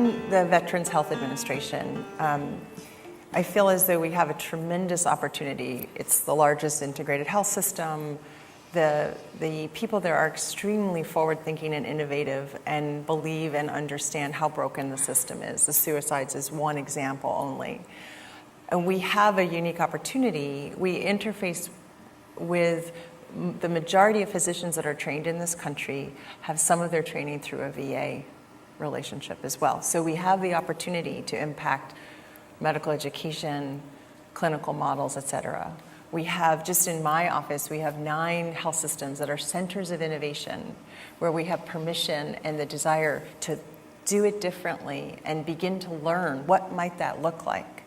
run the Veterans Health Administration. I feel as though we have a tremendous opportunity. It's the largest integrated health system. The people there are extremely forward-thinking and innovative and believe and understand how broken the system is. The suicides is one example only. And we have a unique opportunity. We interface with the majority of physicians that are trained in this country have some of their training through a VA relationship as well. So we have the opportunity to impact medical education, clinical models, et cetera. We have, just in my office, we have 9 health systems that are centers of innovation where we have permission and the desire to do it differently and begin to learn what might that look like,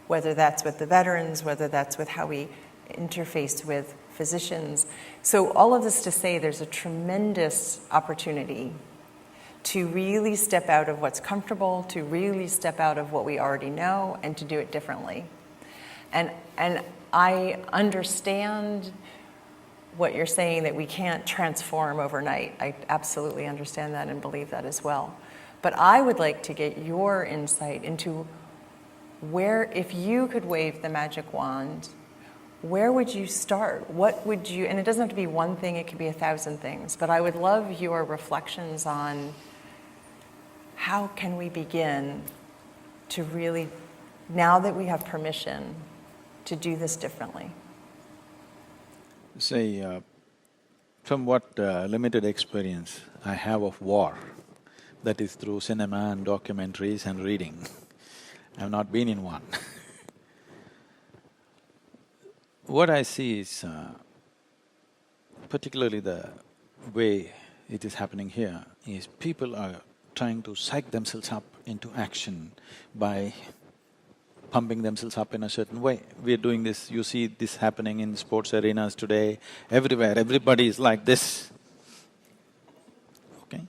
whether that's with the veterans, whether that's with how we interface with physicians. So all of this to say there's a tremendous opportunity to really step out of what's comfortable, to really step out of what we already know, and to do it differently. And I understand what you're saying, that we can't transform overnight. I absolutely understand that and believe that as well. But I would like to get your insight into where, if you could wave the magic wand, where would you start? What would you, and it doesn't have to be one thing, it could be 1,000 things, but I would love your reflections on how can we begin to really, now that we have permission, to do this differently? Say, from what limited experience I have of war, that is through cinema and documentaries and reading, I've not been in one. What I see is, particularly the way it is happening here, is people are trying to psych themselves up into action by pumping themselves up in a certain way. We're doing this, you see this happening in sports arenas today, everywhere, everybody is like this, okay?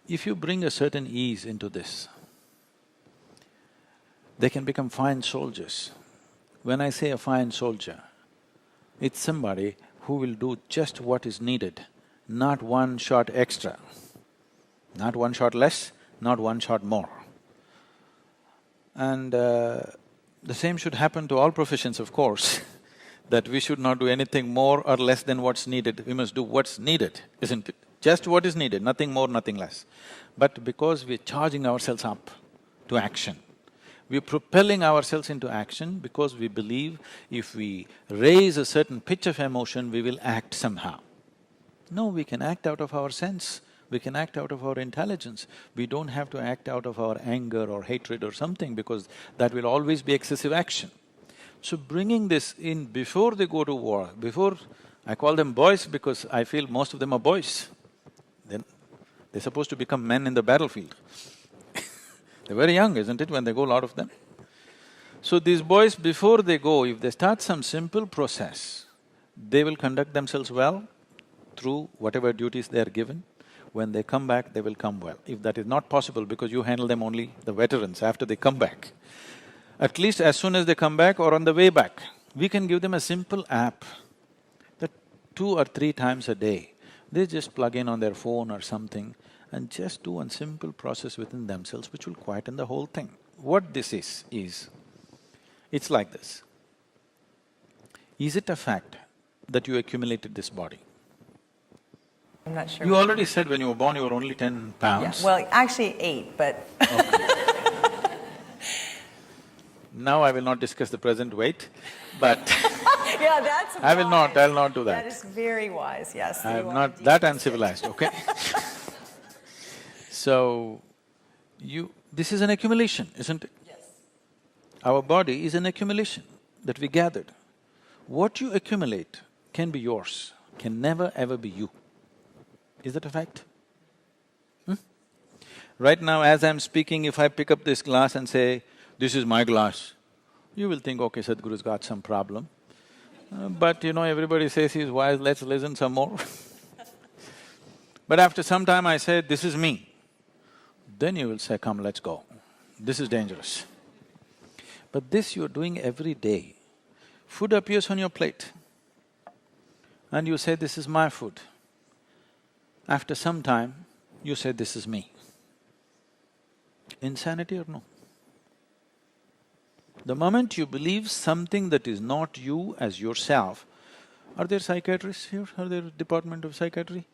If you bring a certain ease into this, they can become fine soldiers. When I say a fine soldier, it's somebody who will do just what is needed, not one shot extra, not one shot less, not one shot more. And the same should happen to all professions, of course, that we should not do anything more or less than what's needed. We must do what's needed, isn't it? Just what is needed, nothing more, nothing less. But because we're charging ourselves up to action, we're propelling ourselves into action because we believe if we raise a certain pitch of emotion, we will act somehow. No, we can act out of our sense, we can act out of our intelligence. We don't have to act out of our anger or hatred or something, because that will always be excessive action. So bringing this in before they go to war, before… I call them boys because I feel most of them are boys. Then they're supposed to become men in the battlefield. They're very young, isn't it, when they go, a lot of them? So these boys, before they go, if they start some simple process, they will conduct themselves well through whatever duties they are given. When they come back, they will come well. If that is not possible, because you handle them only, the veterans, after they come back, at least as soon as they come back or on the way back, we can give them a simple app that 2 or 3 times a day, they just plug in on their phone or something and just do one simple process within themselves which will quieten the whole thing. What this is, it's like this. Is it a fact that you accumulated this body? I'm not sure. You already said when you were born you were only 10 pounds. Yeah, well, actually 8, but Okay. Now I will not discuss the present weight, but yeah, that's wise. I'll not do that. That is very wise, yes. I'm not that uncivilized, okay? So, this is an accumulation, isn't it? Yes. Our body is an accumulation that we gathered. What you accumulate can be yours, can never ever be you. Is that a fact? Right now, as I'm speaking, if I pick up this glass and say, this is my glass, you will think, okay, Sadhguru's got some problem. But you know, everybody says he's wise, let's listen some more. But after some time I say, this is me. Then you will say, come, let's go. This is dangerous. But this you're doing every day. Food appears on your plate and you say, this is my food. After some time, you say, this is me. insanity or no? The moment you believe something that is not you as yourself, are there psychiatrists here? Are there Department of Psychiatry?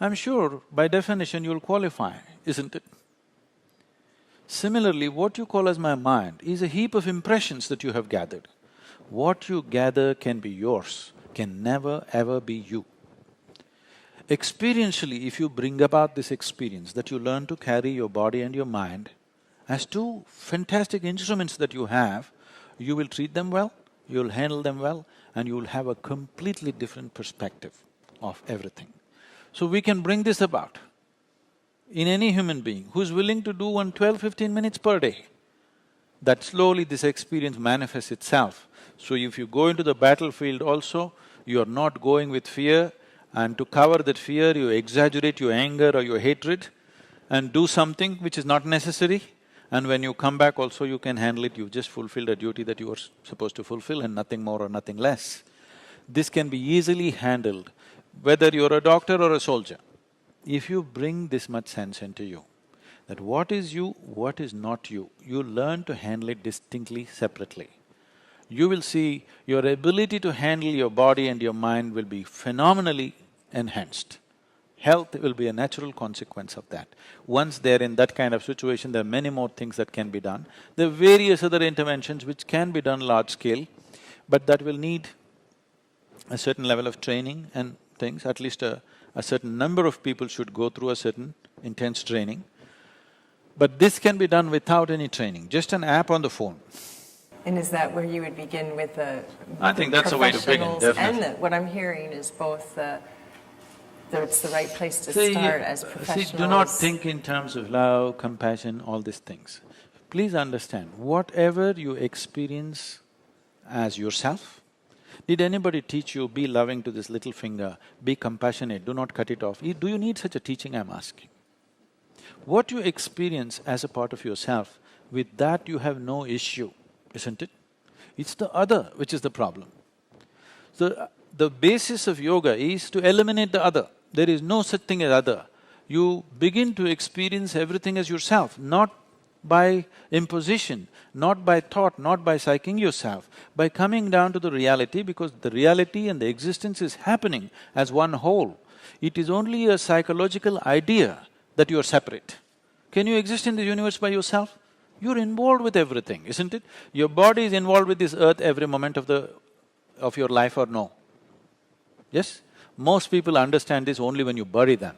I'm sure by definition you'll qualify, isn't it? Similarly, what you call as my mind is a heap of impressions that you have gathered. What you gather can be yours, can never ever be you. Experientially, if you bring about this experience that you learn to carry your body and your mind as two fantastic instruments that you have, you will treat them well, you'll handle them well, and you'll have a completely different perspective of everything. So we can bring this about in any human being who's willing to do one 12-15 minutes per day, that slowly this experience manifests itself. So if you go into the battlefield also, you are not going with fear, and to cover that fear, you exaggerate your anger or your hatred and do something which is not necessary, and when you come back also you can handle it, you've just fulfilled a duty that you were supposed to fulfill and nothing more or nothing less. This can be easily handled, whether you're a doctor or a soldier. If you bring this much sense into you, that what is you, what is not you, you learn to handle it distinctly, separately. You will see your ability to handle your body and your mind will be phenomenally enhanced. Health will be a natural consequence of that. Once they're in that kind of situation, there are many more things that can be done. There are various other interventions which can be done large scale, but that will need a certain level of training and things. At least a certain number of people should go through a certain intense training. But this can be done without any training, just an app on the phone. And is that where you would begin with the I think that's the way to begin, professionals? definitely. And what I'm hearing is both that it's the right place to See, start as professionals. See, do not think in terms of love, compassion, all these things. Please understand, whatever you experience as yourself, did anybody teach you, be loving to this little finger, be compassionate, do not cut it off? Do you need such a teaching, I'm asking? What you experience as a part of yourself, with that you have no issue, isn't it? It's the other which is the problem. The basis of yoga is to eliminate the other. There is no such thing as other. You begin to experience everything as yourself, not by imposition, not by thought, not by psyching yourself, by coming down to the reality, because the reality and the existence is happening as one whole. It is only a psychological idea that you are separate. Can you exist in the universe by yourself? You're involved with everything, isn't it? Your body is involved with this earth every moment of your life or no? Yes? Most people understand this only when you bury them.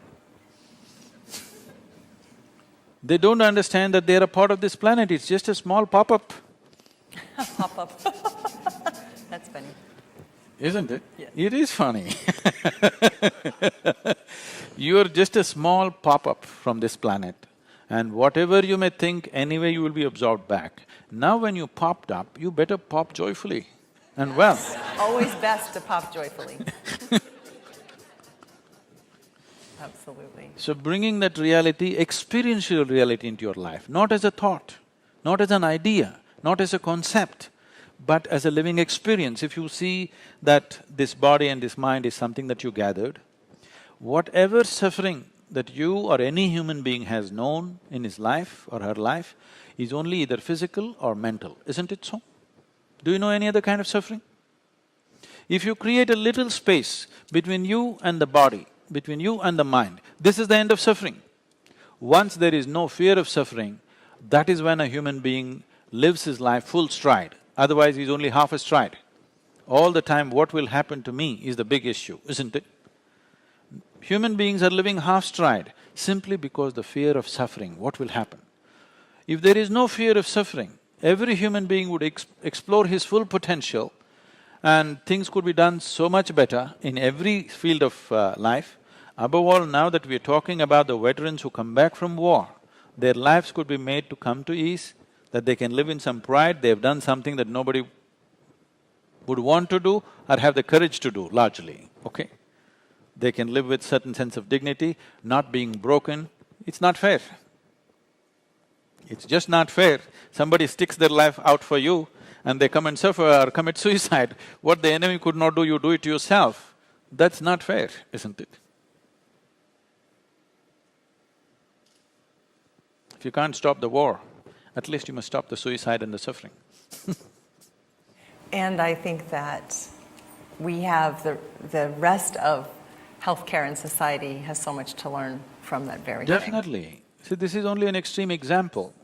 They don't understand that they're a part of this planet, it's just a small pop-up. Pop-up. That's funny. Isn't it? Yes. It is funny. You're just a small pop-up from this planet, and whatever you may think, anyway you will be absorbed back. Now when you popped up, you better pop joyfully and well. Always best to pop joyfully. Absolutely. So bringing that reality, experiential reality into your life, not as a thought, not as an idea, not as a concept, but as a living experience. If you see that this body and this mind is something that you gathered, whatever suffering that you or any human being has known in his life or her life is only either physical or mental, isn't it so? Do you know any other kind of suffering? If you create a little space between you and the body, between you and the mind, this is the end of suffering. Once there is no fear of suffering, that is when a human being lives his life full stride, otherwise he's only half a stride. All the time, what will happen to me is the big issue, isn't it? Human beings are living half stride simply because the fear of suffering, what will happen? If there is no fear of suffering, every human being would explore his full potential and things could be done so much better in every field of life. Above all, now that we're talking about the veterans who come back from war, their lives could be made to come to ease, that they can live in some pride, they've done something that nobody would want to do or have the courage to do, largely, okay? They can live with certain sense of dignity, not being broken. It's not fair. It's just not fair. Somebody sticks their life out for you and they come and suffer or commit suicide. What the enemy could not do, you do it to yourself. That's not fair, isn't it? If you can't stop the war, at least you must stop the suicide and the suffering. And I think that we have the rest of healthcare and society has so much to learn from that very thing. Definitely. See, this is only an extreme example.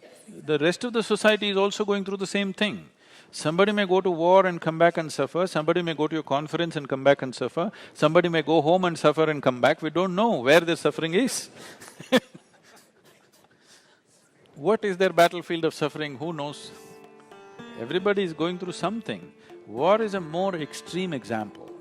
The rest of the society is also going through the same thing. Somebody may go to war and come back and suffer, somebody may go to a conference and come back and suffer, somebody may go home and suffer and come back, we don't know where the suffering is. What is their battlefield of suffering, who knows? Everybody is going through something. War is a more extreme example.